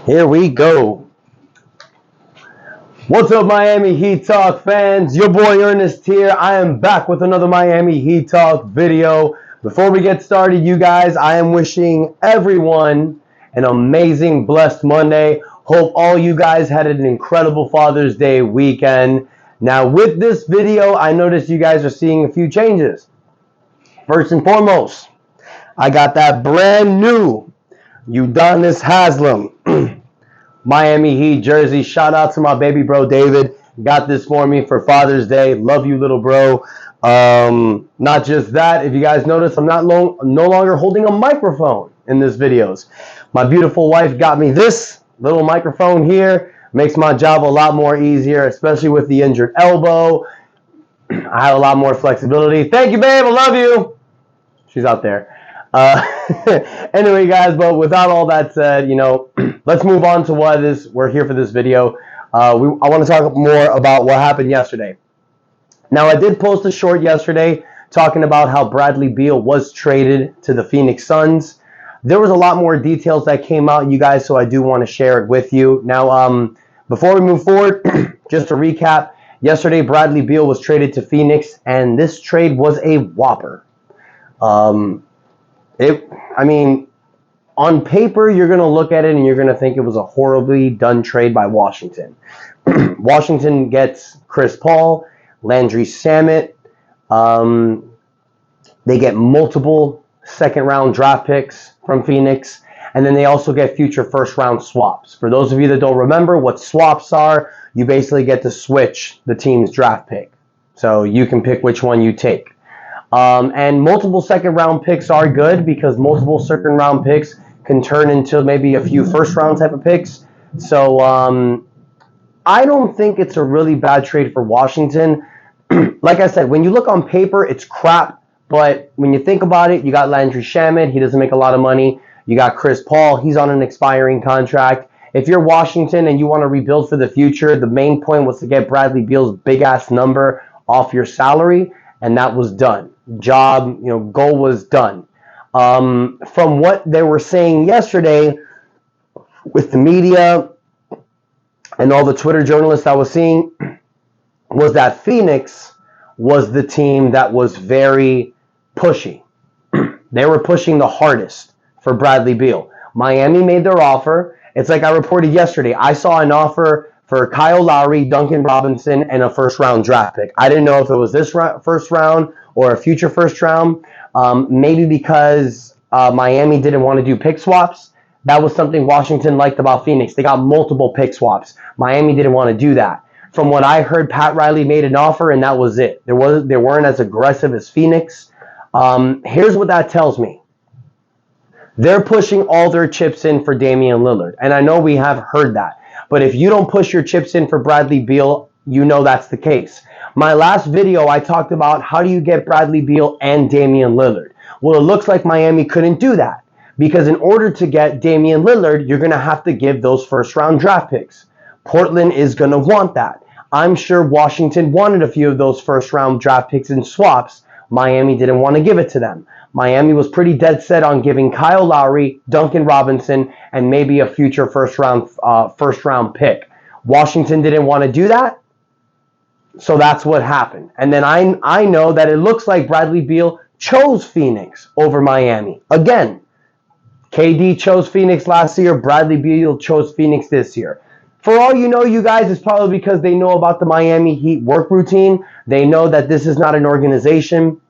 Here we go. What's up, Miami Heat Talk fans? Your boy Ernest here. I am back with another Miami Heat Talk video. Before we get started, you guys, I am wishing everyone an amazing, blessed Monday. Hope all you guys had an incredible Father's Day weekend. Now, with this video, I noticed you guys are seeing a few changes. First and foremost, I got that brand new Udonis Haslem Miami Heat jersey. Shout out to my baby bro David. Got this for me for Father's Day. Love you, little bro. Not just that, if you guys notice, I'm no longer holding a microphone in this videos. My beautiful wife got me this little microphone here. Makes my job a lot more easier, especially with the injured elbow. I have a lot more flexibility. Thank you, babe. I love you. She's out there. Anyway, guys, but without all that said, let's move on to what we're here for this video. I want to talk more about what happened yesterday. Now, I did post a short yesterday talking about how Bradley Beal was traded to the Phoenix Suns. There was a lot more details that came out, you guys, so I do want to share it with you. Now, before we move forward, just to recap, yesterday Bradley Beal was traded to Phoenix, and this trade was a whopper. On paper, you're going to look at it and you're going to think it was a horribly done trade by Washington. Washington gets Chris Paul, Landry Shamet. They get multiple second-round draft picks from Phoenix, and then they also get future first-round swaps. For those of you that don't remember what swaps are, you basically get to switch the team's draft pick. So you can pick which one you take. And multiple second-round picks are good because multiple second-round picks can turn into maybe a few first-round type of picks. So I don't think it's a really bad trade for Washington. Like I said, when you look on paper, it's crap. But when you think about it, you got Landry Shamet. He doesn't make a lot of money. You got Chris Paul. He's on an expiring contract. If you're Washington and you want to rebuild for the future, the main point was to get Bradley Beal's big-ass number off your salary, and that was done. Goal was done. From what they were saying yesterday with the media and all the Twitter journalists I was seeing was that Phoenix was the team that was very pushy. They were pushing the hardest for Bradley Beal. Miami made their offer. It's like I reported yesterday. I saw an offer for Kyle Lowry, Duncan Robinson, and a first-round draft pick. I didn't know if it was this first round or a future first round. Maybe because Miami didn't want to do pick swaps. That was something Washington liked about Phoenix. They got multiple pick swaps. Miami didn't want to do that. From what I heard, Pat Riley made an offer, and that was it. They weren't as aggressive as Phoenix. Here's what that tells me. They're pushing all their chips in for Damian Lillard. And I know we have heard that. But if you don't push your chips in for Bradley Beal, you know that's the case. My last video, I talked about how do you get Bradley Beal and Damian Lillard. Well, it looks like Miami couldn't do that. Because in order to get Damian Lillard, you're going to have to give those first-round draft picks. Portland is going to want that. I'm sure Washington wanted a few of those first-round draft picks in swaps. Miami didn't want to give it to them. Miami was pretty dead set on giving Kyle Lowry, Duncan Robinson, and maybe a future first-round pick. Washington didn't want to do that, so that's what happened. And then I know that it looks like Bradley Beal chose Phoenix over Miami. Again, KD chose Phoenix last year. Bradley Beal chose Phoenix this year. For all you know, you guys, it's probably because they know about the Miami Heat work routine. They know that this is not an organization,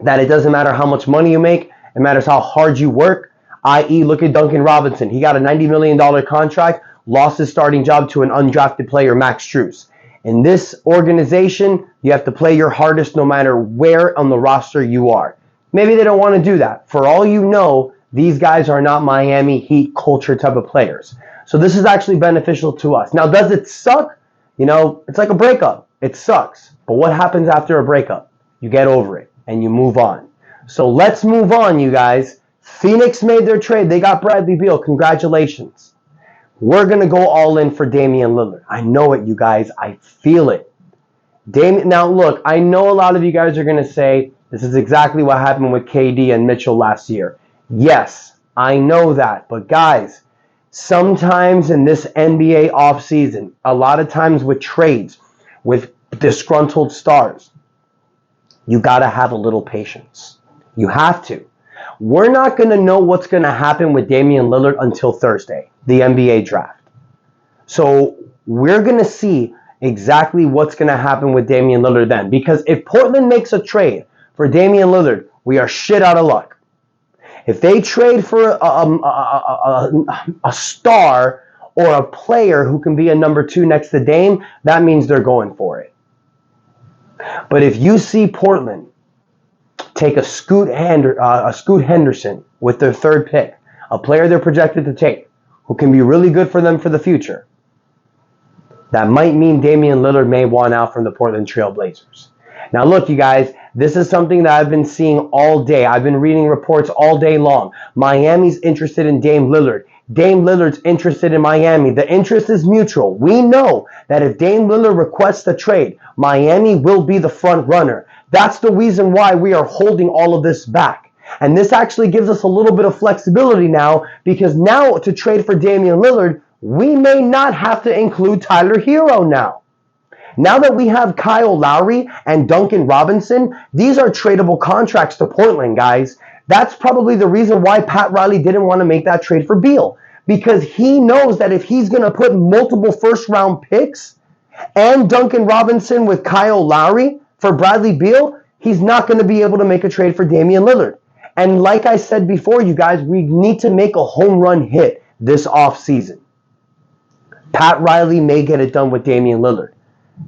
that it doesn't matter how much money you make. It matters how hard you work, i.e. look at Duncan Robinson. He got a $90 million contract, lost his starting job to an undrafted player, Max Strus. In this organization, you have to play your hardest no matter where on the roster you are. Maybe they don't want to do that. For all you know, these guys are not Miami Heat culture type of players. So this is actually beneficial to us. Now, does it suck? It's like a breakup. It sucks. But what happens after a breakup? You get over it and you move on. So let's move on, you guys. Phoenix made their trade. They got Bradley Beal. Congratulations. We're going to go all in for Damian Lillard. I know it, you guys. I feel it. Now, look, I know a lot of you guys are going to say this is exactly what happened with KD and Mitchell last year. Yes, I know that. But, guys, Sometimes in this NBA offseason, a lot of times with trades, with disgruntled stars, you got to have a little patience. You have to. We're not going to know what's going to happen with Damian Lillard until Thursday, the NBA draft. So we're going to see exactly what's going to happen with Damian Lillard then. Because if Portland makes a trade for Damian Lillard, we are shit out of luck. If they trade for a star or a player who can be a number 2 next to Dame, that means they're going for it. But if you see Portland take a Scoot Henderson with their 3rd pick, a player they're projected to take, who can be really good for them for the future, that might mean Damian Lillard may want out from the Portland Trail Blazers. Now look, you guys, this is something that I've been seeing all day. I've been reading reports all day long. Miami's interested in Dame Lillard. Dame Lillard's interested in Miami. The interest is mutual. We know that if Dame Lillard requests a trade, Miami will be the front runner. That's the reason why we are holding all of this back. And this actually gives us a little bit of flexibility now, because now to trade for Damian Lillard, we may not have to include Tyler Hero now. Now that we have Kyle Lowry and Duncan Robinson, these are tradable contracts to Portland, guys. That's probably the reason why Pat Riley didn't want to make that trade for Beal, because he knows that if he's going to put multiple first-round picks and Duncan Robinson with Kyle Lowry for Bradley Beal, he's not going to be able to make a trade for Damian Lillard. And like I said before, you guys, we need to make a home run hit this offseason. Pat Riley may get it done with Damian Lillard.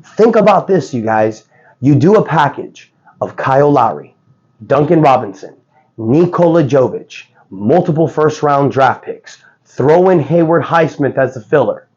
Think about this, you guys. You do a package of Kyle Lowry, Duncan Robinson, Nikola Jovic, multiple first-round draft picks, throw in Hayward Highsmith as a filler.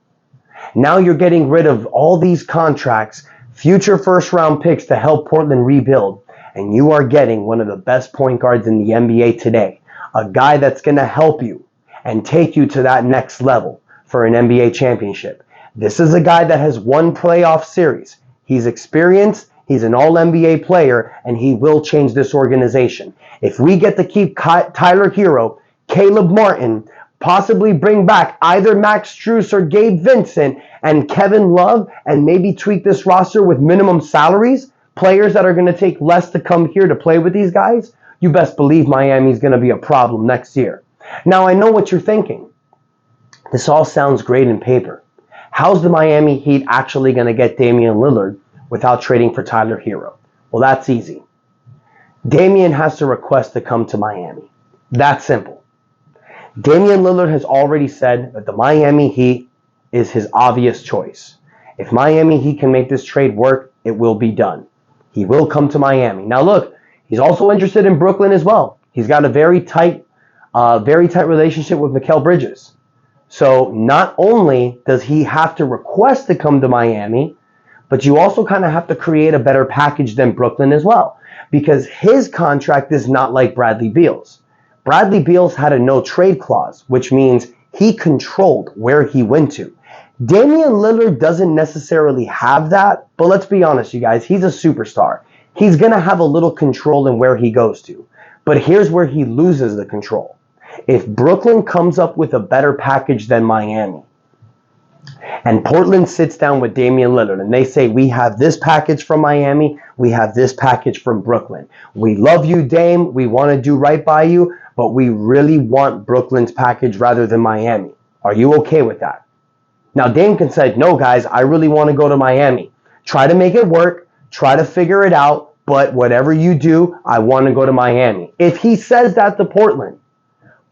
Now you're getting rid of all these contracts, future first-round picks to help Portland rebuild, and you are getting one of the best point guards in the NBA today, a guy that's going to help you and take you to that next level for an NBA championship. This is a guy that has won playoff series. He's experienced, he's an all-NBA player, and he will change this organization. If we get to keep Tyler Hero, Caleb Martin, possibly bring back either Max Strus or Gabe Vincent and Kevin Love, and maybe tweak this roster with minimum salaries, players that are going to take less to come here to play with these guys, you best believe Miami's going to be a problem next year. Now, I know what you're thinking. This all sounds great in paper. How's the Miami Heat actually going to get Damian Lillard without trading for Tyler Hero? Well, that's easy. Damian has to request to come to Miami. That's simple. Damian Lillard has already said that the Miami Heat is his obvious choice. If Miami Heat can make this trade work, it will be done. He will come to Miami. Now look, he's also interested in Brooklyn as well. He's got a very tight relationship with Mikal Bridges. So not only does he have to request to come to Miami, but you also kind of have to create a better package than Brooklyn as well, because his contract is not like Bradley Beal's. Bradley Beal's had a no-trade clause, which means he controlled where he went to. Damian Lillard doesn't necessarily have that, but let's be honest, you guys, he's a superstar. He's going to have a little control in where he goes to. But here's where he loses the control. If Brooklyn comes up with a better package than Miami, and Portland sits down with Damian Lillard and they say, we have this package from Miami, we have this package from Brooklyn. We love you, Dame. We want to do right by you, but we really want Brooklyn's package rather than Miami. Are you okay with that? Now, Dame can say, no, guys, I really want to go to Miami. Try to make it work. Try to figure it out. But whatever you do, I want to go to Miami. If he says that to Portland,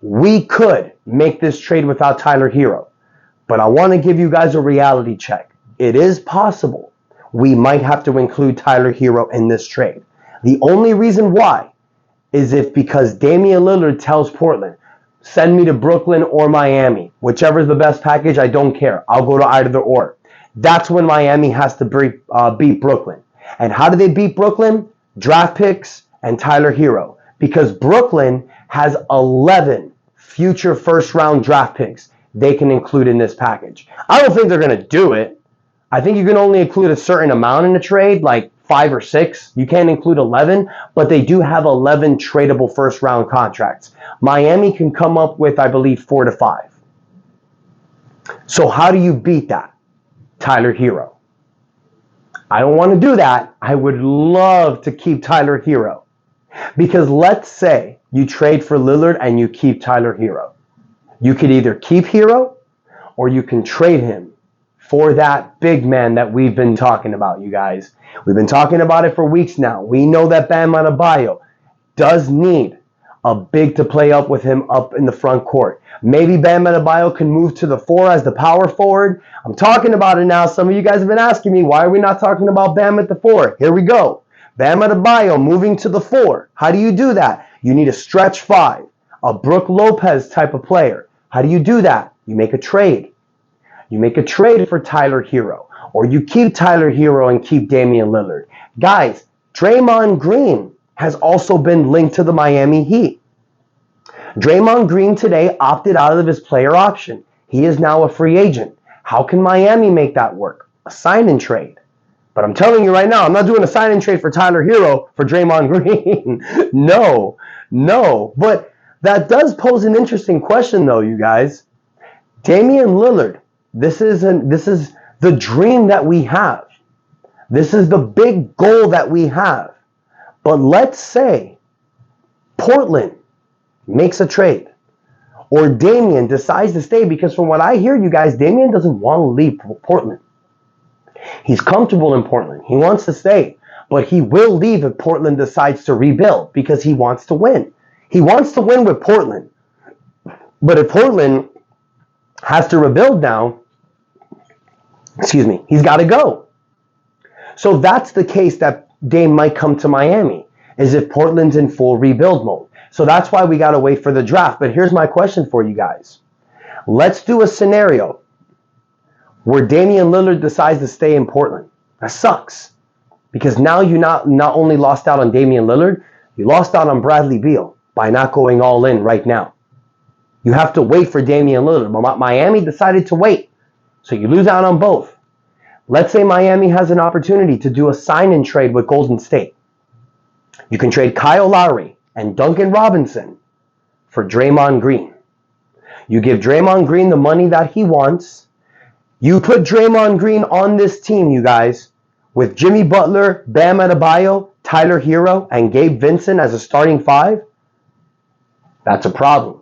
we could make this trade without Tyler Hero. But I want to give you guys a reality check. It is possible we might have to include Tyler Hero in this trade. The only reason why is because Damian Lillard tells Portland, send me to Brooklyn or Miami. Whichever is the best package, I don't care. I'll go to either or. That's when Miami has to beat Brooklyn. And how do they beat Brooklyn? Draft picks and Tyler Hero. Because Brooklyn has 11 future first-round draft picks they can include in this package. I don't think they're going to do it. I think you can only include a certain amount in a trade, like 5 or 6. You can't include 11, but they do have 11 tradable first-round contracts. Miami can come up with, I believe, 4 to 5. So how do you beat that? Tyler Hero. I don't want to do that. I would love to keep Tyler Hero. Because let's say you trade for Lillard and you keep Tyler Hero. You could either keep Hero or you can trade him for that big man that we've been talking about, you guys. We've been talking about it for weeks now. We know that Bam Adebayo does need a big to play up with him up in the front court. Maybe Bam Adebayo can move to the 4 as the power forward. I'm talking about it now. Some of you guys have been asking me, why are we not talking about Bam at the 4? Here we go. Bam Adebayo moving to the 4. How do you do that? You need a stretch 5, a Brook Lopez type of player. How do you do that? You make a trade. You make a trade for Tyler Hero, or you keep Tyler Hero and keep Damian Lillard. Guys, Draymond Green has also been linked to the Miami Heat. Draymond Green today opted out of his player option. He is now a free agent. How can Miami make that work? A sign and trade. But I'm telling you right now, I'm not doing a sign and trade for Tyler Hero for Draymond Green. No. But that does pose an interesting question though, you guys. Damian Lillard, this is the dream that we have. This is the big goal that we have. But let's say Portland makes a trade, or Damian decides to stay, because from what I hear, you guys, Damian doesn't want to leave Portland. He's comfortable in Portland. He wants to stay, but he will leave if Portland decides to rebuild because he wants to win. He wants to win with Portland. But if Portland has to rebuild now, he's got to go. So that's the case that Dame might come to Miami, is if Portland's in full rebuild mode. So that's why we got to wait for the draft. But here's my question for you guys. Let's do a scenario where Damian Lillard decides to stay in Portland. That sucks. Because now you not only lost out on Damian Lillard, you lost out on Bradley Beal by not going all in right now. You have to wait for Damian Lillard. But Miami decided to wait. So you lose out on both. Let's say Miami has an opportunity to do a sign-and trade with Golden State. You can trade Kyle Lowry and Duncan Robinson for Draymond Green. You give Draymond Green the money that he wants. You put Draymond Green on this team, you guys, with Jimmy Butler, Bam Adebayo, Tyler Hero, and Gabe Vincent as a starting 5. That's a problem.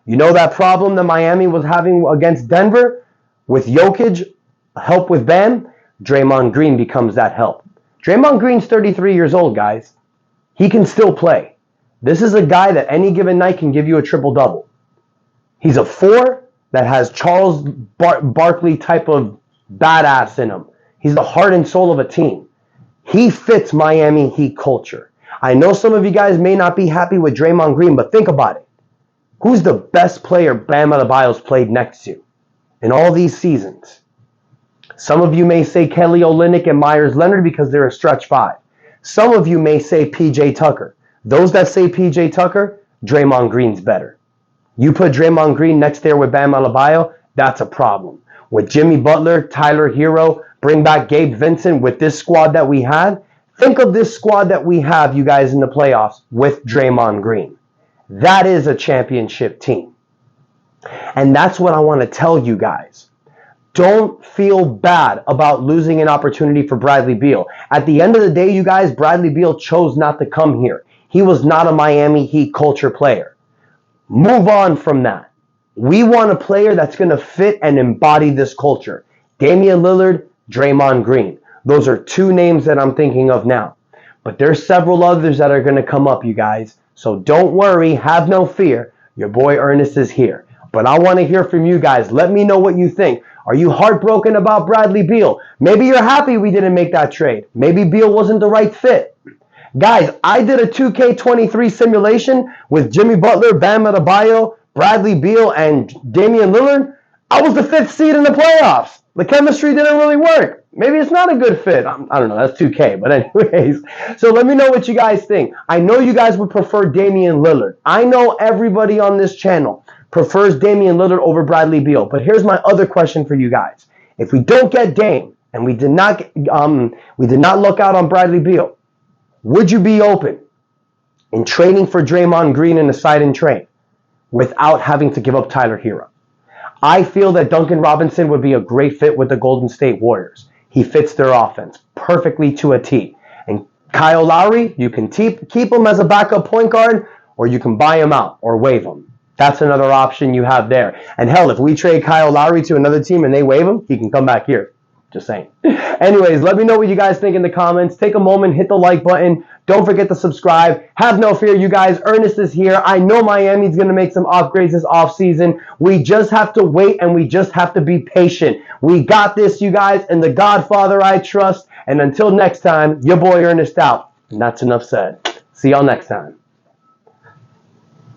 You know that problem that Miami was having against Denver with Jokic, help with Bam? Draymond Green becomes that help. Draymond Green's 33 years old, guys. He can still play. This is a guy that any given night can give you a triple-double. He's a 4 that has Charles Barkley type of badass in him. He's the heart and soul of a team. He fits Miami Heat culture. I know some of you guys may not be happy with Draymond Green, but think about it. Who's the best player Bam Adebayo's played next to in all these seasons? Some of you may say Kelly Olynyk and Myers Leonard because they're a stretch 5. Some of you may say PJ Tucker. Those that say PJ Tucker, Draymond Green's better. You put Draymond Green next there with Bam Adebayo, that's a problem. With Jimmy Butler, Tyler Hero, bring back Gabe Vincent with this squad that we had. Think of this squad that we have, you guys, in the playoffs with Draymond Green. That is a championship team. And that's what I want to tell you guys. Don't feel bad about losing an opportunity for Bradley Beal. At the end of the day, you guys, Bradley Beal chose not to come here. He was not a Miami Heat culture player. Move on from that. We want a player that's going to fit and embody this culture. Damian Lillard, Draymond Green. Those are 2 names that I'm thinking of now. But there's several others that are going to come up, you guys. So don't worry. Have no fear. Your boy Ernest is here. But I want to hear from you guys. Let me know what you think. Are you heartbroken about Bradley Beal? Maybe you're happy we didn't make that trade. Maybe Beal wasn't the right fit. Guys, I did a 2K23 simulation with Jimmy Butler, Bam Adebayo, Bradley Beal, and Damian Lillard. I was the 5th seed in the playoffs. The chemistry didn't really work. Maybe it's not a good fit. I don't know. That's 2K. But anyways, so let me know what you guys think. I know you guys would prefer Damian Lillard. I know everybody on this channel prefers Damian Lillard over Bradley Beal. But here's my other question for you guys. If we don't get Dame and we did not look out on Bradley Beal, would you be open in trading for Draymond Green in a sign and trade without having to give up Tyler Hero? I feel that Duncan Robinson would be a great fit with the Golden State Warriors. He fits their offense perfectly to a T. And Kyle Lowry, you can keep him as a backup point guard, or you can buy him out or waive him. That's another option you have there. And hell, if we trade Kyle Lowry to another team and they waive him, he can come back here. Just saying. Anyways, let me know what you guys think in the comments. Take a moment, hit the like button. Don't forget to subscribe. Have no fear, you guys. Ernest is here. I know Miami's going to make some upgrades this offseason. We just have to wait and we just have to be patient. We got this, you guys, and the Godfather I trust. And until next time, your boy Ernest out. And that's enough said. See y'all next time.